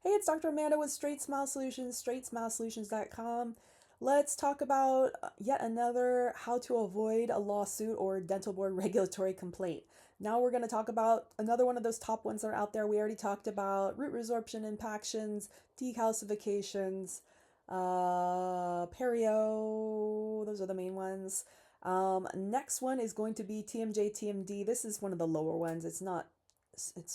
Hey, it's Dr. Amanda with Straightsmile Solutions, straightsmilesolutions.com. Let's talk about yet another how to avoid a lawsuit or dental board regulatory complaint. Now we're going to talk about another one of those top ones that are out there. We already talked about root resorption impactions, decalcifications, perio. Those are the main ones. Next one is going to be TMJ, TMD. This is one of the lower ones. It's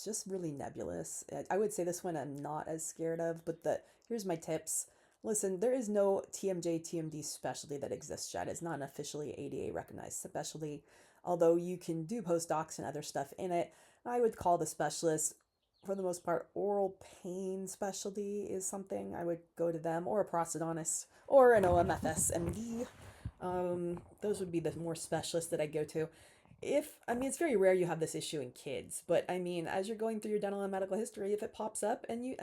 just really nebulous. I would say this one I'm not as scared of, but here's my tips. Listen, there is no TMJ TMD specialty that exists yet. It's not an officially ADA recognized specialty, although you can do postdocs and other stuff in it. I would call the specialist, for the most part, oral pain specialty is something I would go to them, or a prosthodontist, or an OMFS MD. Those would be the more specialists that I go to. It's very rare you have this issue in kids, but as you're going through your dental and medical history, if it pops up and we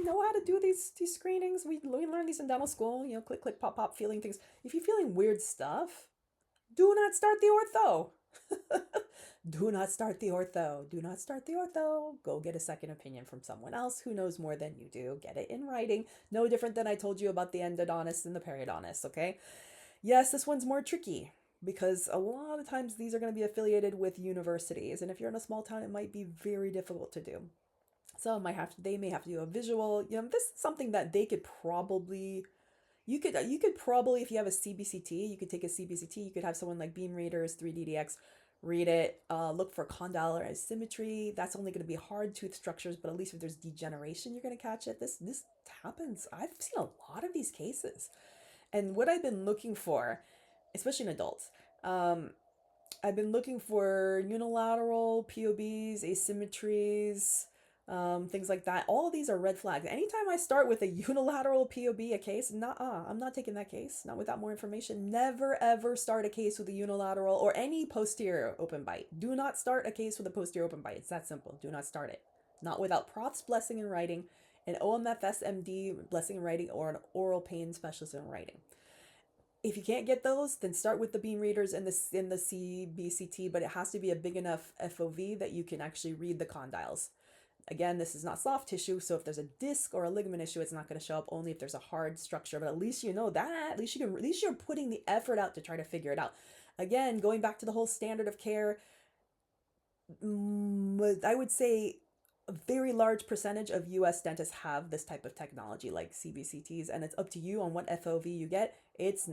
know how to do these screenings. We learn these in dental school, click, click, pop, pop, feeling things. If you're feeling weird stuff, do not start the ortho. Do not start the ortho. Do not start the ortho. Go get a second opinion from someone else who knows more than you do. Get it in writing. No different than I told you about the endodontist and the periodontist, okay? Yes, this one's more tricky because a lot of times these are going to be affiliated with universities, and if you're in a small town, it might be very difficult to do. So they may have to do a visual. This is something that they could probably you could probably, if you have a CBCT, you could take a CBCT. You could have someone like Beam Readers, 3DDX, read it. Look for condyle or asymmetry. That's only going to be hard tooth structures, but at least if there's degeneration, you're going to catch it. This happens. I've seen a lot of these cases, and what I've been looking for, especially in adults, I've been looking for unilateral POBs, asymmetries, things like that. All of these are red flags. Anytime I start with a unilateral POB, a case, I'm not taking that case, not without more information. Never ever start a case with a unilateral or any posterior open bite. Do not start a case with a posterior open bite. It's that simple. Do not start it. Not without Prof's blessing in writing, an OMFS MD blessing in writing, or an oral pain specialist in writing. If you can't get those, then start with the beam readers in the CBCT, but it has to be a big enough FOV that you can actually read the condyles. Again, this is not soft tissue, so if there's a disc or a ligament issue, it's not going to show up. Only if there's a hard structure, but at least you know that. At least you're putting the effort out to try to figure it out. Again, going back to the whole standard of care, I would say a very large percentage of US dentists have this type of technology like CBCTs, and it's up to you on what FOV you get. It's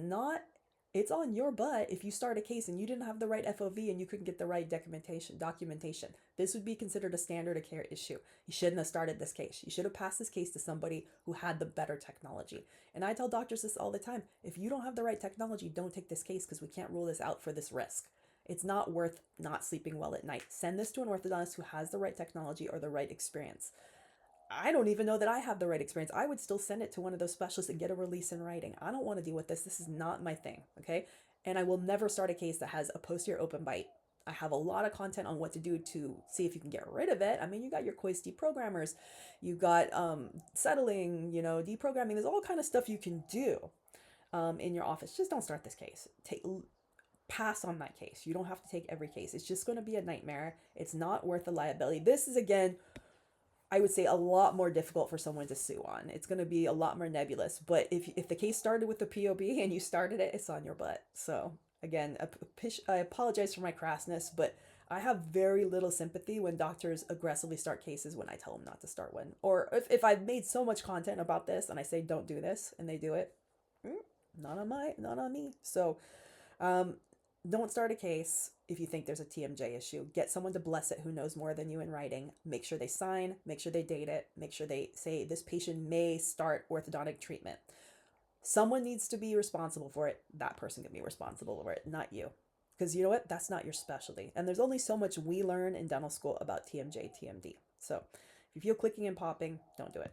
on your butt if you start a case and you didn't have the right FOV and you couldn't get the right documentation. This would be considered a standard of care issue. You shouldn't have started this case. You should have passed this case to somebody who had the better technology. And I tell doctors this all the time. If you don't have the right technology, don't take this case because we can't rule this out for this risk. It's not worth not sleeping well at night. Send this to an orthodontist who has the right technology or the right experience. I don't even know that I have the right experience. I would still send it to one of those specialists and get a release in writing. I don't want to deal with this. This is not my thing, okay? And I will never start a case that has a posterior open bite. I have a lot of content on what to do to see if you can get rid of it. You got your Coist deprogrammers, you got settling, deprogramming. There's all kind of stuff you can do in your office. Just don't start this case. Pass on that case. You don't have to take every case. It's just going to be a nightmare. It's not worth the liability. This is, again, I would say a lot more difficult for someone to sue on. It's going to be a lot more nebulous. But if the case started with the POB and you started it, it's on your butt. So again, I apologize for my crassness, but I have very little sympathy when doctors aggressively start cases when I tell them not to start one. Or if I've made so much content about this and I say don't do this and they do it, not on me. So don't start a case if you think there's a TMJ issue. Get someone to bless it who knows more than you in writing. Make sure they sign, make sure they date it, make sure they say this patient may start orthodontic treatment. Someone needs to be responsible for it. That person can be responsible for it, not you. Because you know what? That's not your specialty. And there's only so much we learn in dental school about TMJ, TMD. So if you feel clicking and popping, don't do it.